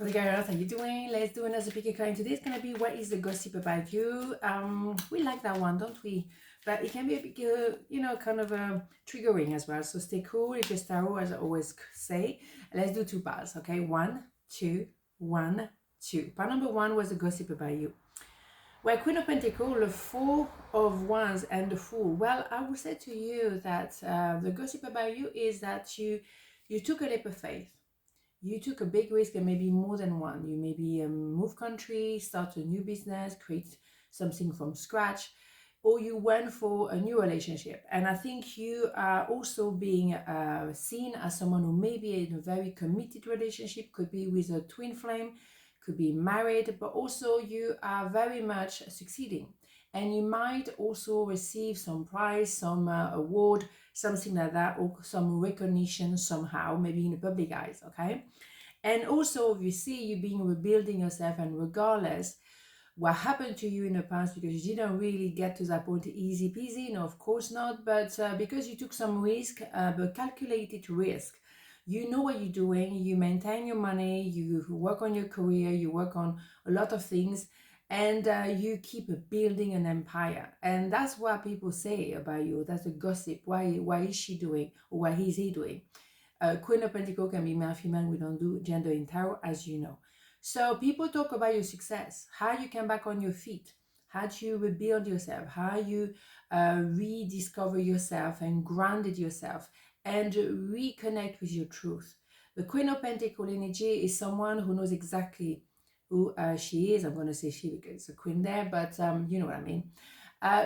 Hey girls, how you doing? Let's do another pick a coin. Today it's gonna be what is the gossip about you. We like that one, don't we? But it can be a bit, kind of triggering as well. So stay cool. It's just tarot, as I always say. Let's do two piles, okay? 1, 2, 1, 2. Pile number 1 was the gossip about you. Well, Queen of Pentacles, the Four of Wands, and the Fool. Well, I would say to you that the gossip about you is that you took a leap of faith. You took a big risk, and maybe more than one. You maybe move country, start a new business, create something from scratch, or you went for a new relationship. And I think you are also being seen as someone who may be in a very committed relationship, could be with a twin flame, could be married, but also you are very much succeeding. And you might also receive some prize, some award, something like that, or some recognition somehow, maybe in the public eyes, okay? And also, you see you being rebuilding yourself, and regardless what happened to you in the past, because you didn't really get to that point easy peasy, no, of course not, but because you took some risk, but calculated risk. You know what you're doing, you maintain your money, you work on your career, you work on a lot of things, and you keep building an empire. And that's what people say about you. That's a gossip. Why is she doing, or why is he doing? Queen of Pentacles can be male, female. We don't do gender in tarot, as you know. So people talk about your success, how you come back on your feet, how you rebuild yourself, how you rediscover yourself and grounded yourself and reconnect with your truth. The Queen of Pentacles energy is someone who knows exactly who she is. I'm going to say she because it's a queen there, but you know what I mean.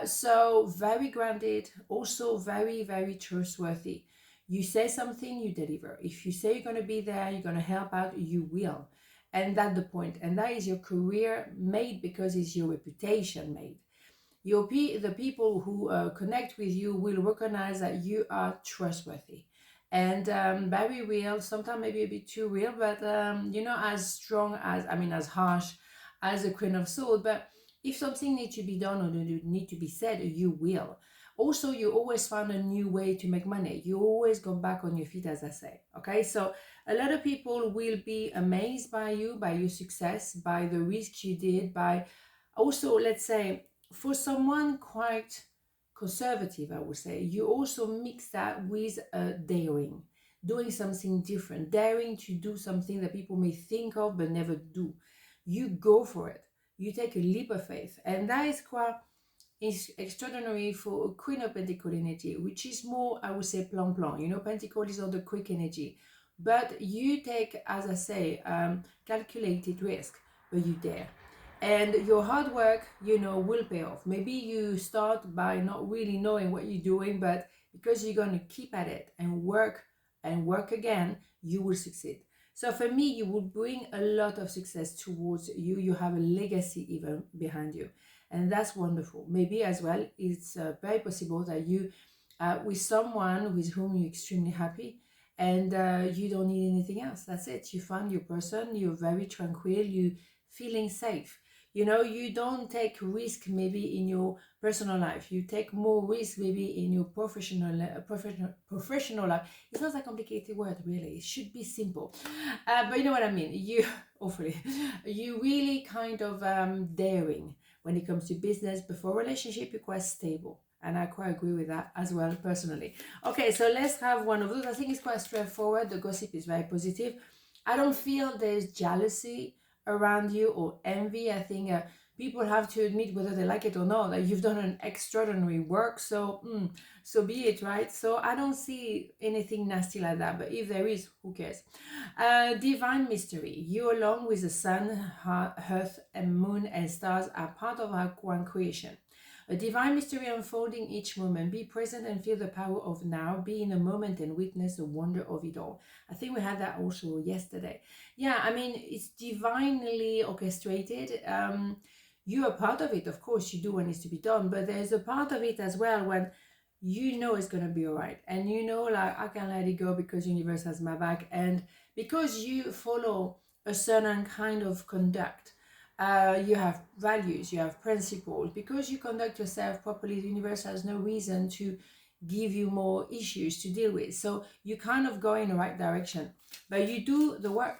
So very grounded, also very, very trustworthy. You say something, you deliver. If you say you're going to be there, you're going to help out, you will. And that's the point. And that is your career made, because it's your reputation made. The people who connect with you will recognize that you are trustworthy and very real, sometimes maybe a bit too real, but as strong as, as harsh as a Queen of Swords. But if something needs to be done or need to be said, you will. Also, you always find a new way to make money. You always go back on your feet, as I say. Okay, so a lot of people will be amazed by you, by your success, by the risk you did, by also, let's say, for someone quite conservative, I would say, you also mix that with daring, doing something different, daring to do something that people may think of but never do. You go for it. You take a leap of faith, and that is quite extraordinary for a Queen of Pentacles energy, which is more, I would say, plan. Pentacle is on the quick energy, but you take, as I say, calculated risk, but you dare. And your hard work, will pay off. Maybe you start by not really knowing what you're doing, but because you're going to keep at it and work again, you will succeed. So for me, you will bring a lot of success towards you. You have a legacy even behind you. And that's wonderful. Maybe as well, it's very possible that you, with someone with whom you're extremely happy, and you don't need anything else. That's it. You find your person, you're very tranquil, you feeling safe. You don't take risk maybe in your personal life. You take more risk maybe in your professional life. It's not a complicated word, really. It should be simple. But you know what I mean. Hopefully, you really kind of daring when it comes to business. Before relationship, you're quite stable. And I quite agree with that as well, personally. Okay, so let's have one of those. I think it's quite straightforward. The gossip is very positive. I don't feel there's jealousy around you or envy. I think people have to admit, whether they like it or not, that you've done an extraordinary work. So be it, right? So I don't see anything nasty like that. But if there is, who cares? Divine mystery. You, along with the sun, earth, and moon and stars, are part of our one creation. A divine mystery unfolding each moment. Be present and feel the power of now. Be in a moment and witness the wonder of it all. I think we had that also yesterday. Yeah, it's divinely orchestrated. You are part of it, of course. You do what needs to be done, but there's a part of it as well when it's going to be all right. And like, I can let it go because universe has my back. And because you follow a certain kind of conduct, you have values, you have principles. Because you conduct yourself properly, the universe has no reason to give you more issues to deal with. So you kind of go in the right direction, but you do the work.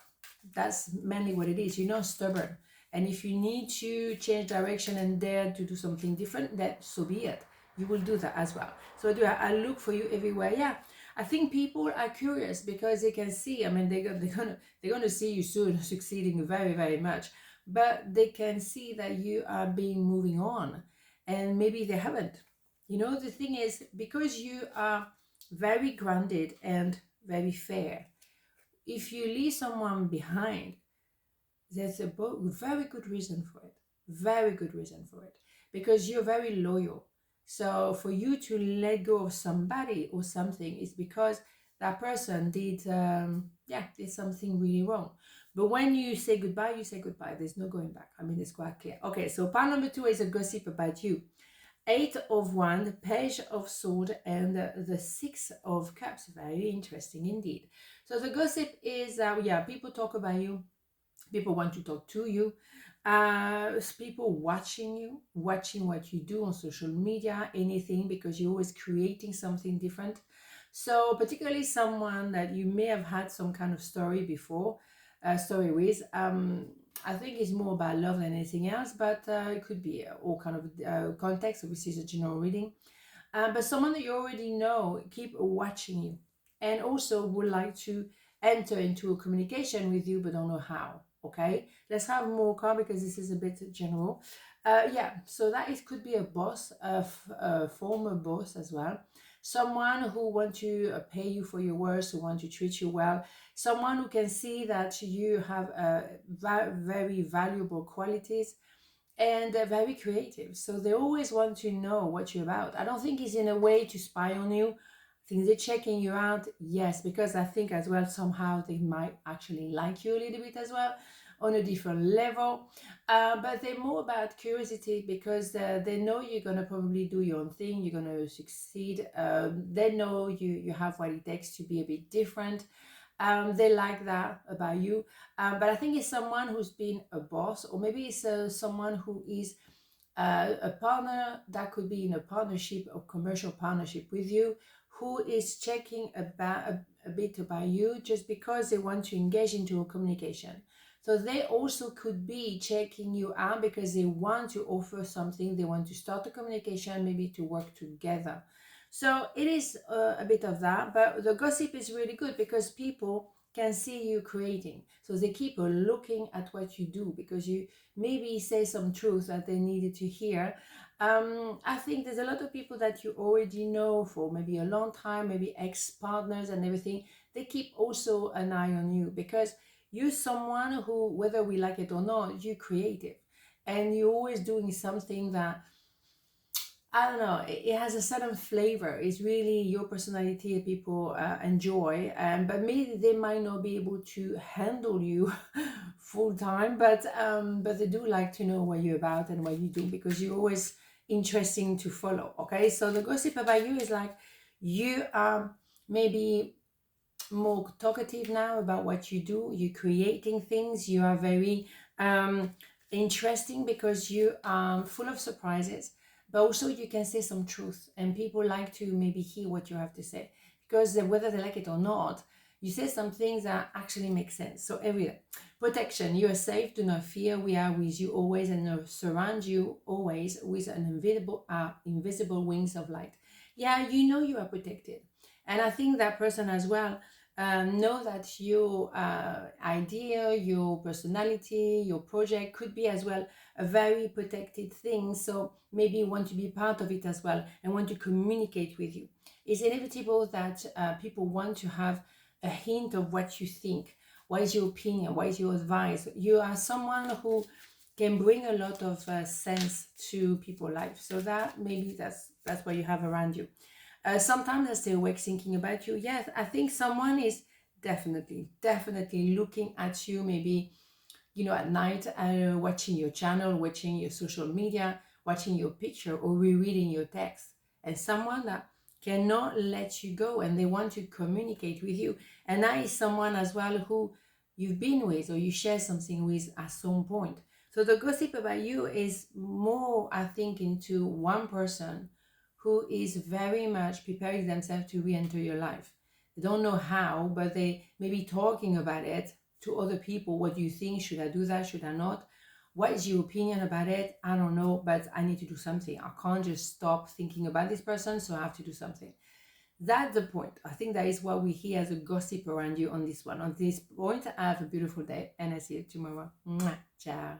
That's mainly what it is. You're not stubborn. And if you need to change direction and dare to do something different, then so be it. You will do that as well. So I look for you everywhere. Yeah, I think people are curious because they can see. I mean, they're gonna see you soon, succeeding very, very much. But they can see that you are being moving on, and maybe they haven't. The thing is, because you are very grounded and very fair, if you leave someone behind, there's a very good reason for it. Very good reason for it. Because you're very loyal. So for you to let go of somebody or something is because that person did something really wrong. But when you say goodbye, you say goodbye. There's no going back. I mean, it's quite clear. Okay, so part number 2 is a gossip about you. 8 of Wands, Page of Sword, and the 6 of Cups. Very interesting indeed. So the gossip is, people talk about you. People want to talk to you. People watching you, watching what you do on social media, anything, because you're always creating something different. So particularly someone that you may have had some kind of story before, story with. I think it's more about love than anything else, but it could be all kind of context. Obviously, it's a general reading. But someone that you already know keep watching you and also would like to enter into a communication with you, but don't know how. Okay, let's have more card because this is a bit general. So that it could be a boss, a former boss as well. Someone who want to pay you for your work, who want to treat you well. Someone who can see that you have very valuable qualities and they're very creative. So they always want to know what you're about. I don't think it's in a way to spy on you. I think they're checking you out, yes, because I think as well somehow they might actually like you a little bit as well on a different level. But they're more about curiosity because they know you're going to probably do your own thing, you're going to succeed. They know you have what it takes to be a bit different. They like that about you. But I think it's someone who's been a boss, or maybe it's someone who is a partner that could be in a partnership or commercial partnership with you, who is checking about a bit about you just because they want to engage into a communication. So they also could be checking you out because they want to offer something, they want to start a communication, maybe to work together. So it is a bit of that, but the gossip is really good because people can see you creating. So they keep looking at what you do because you maybe say some truth that they needed to hear. I think there's a lot of people that you already know for maybe a long time, maybe ex-partners and everything. They keep also an eye on you because you're someone who, whether we like it or not, you're creative. And you're always doing something that, I don't know, it has a certain flavor. It's really your personality that people enjoy, but maybe they might not be able to handle you full time, but they do like to know what you're about and what you do because you're always interesting to follow. Okay, so the gossip about you is like you are maybe more talkative now about what you do. You're creating things. You are very interesting because you are full of surprises, but also you can say some truth and people like to maybe hear what you have to say because whether they like it or not, you say some things that actually make sense. So every protection, you are safe, do not fear, we are with you always and surround you always with an invisible wings of light. Yeah, you know you are protected. And I think that person as well know that your idea, your personality, your project could be as well a very protected thing. So maybe you want to be part of it as well and want to communicate with you. It's inevitable that people want to have a hint of what you think. What is your opinion? What is your advice? You are someone who can bring a lot of sense to people's life. So that maybe that's what you have around you. Sometimes I stay awake thinking about you. Yes, I think someone is definitely looking at you, maybe, at night, watching your channel, watching your social media, watching your picture or rereading your text. And someone that cannot let you go and they want to communicate with you. And that is someone as well who you've been with or you share something with at some point. So the gossip about you is more, I think, into one person who is very much preparing themselves to re-enter your life. They don't know how, but they may be talking about it to other people. What do you think? Should I do that? Should I not? What is your opinion about it? I don't know, but I need to do something. I can't just stop thinking about this person, so I have to do something. That's the point. I think that is what we hear as a gossip around you on this one. On this point, have a beautiful day, and I see you tomorrow. Mwah. Ciao.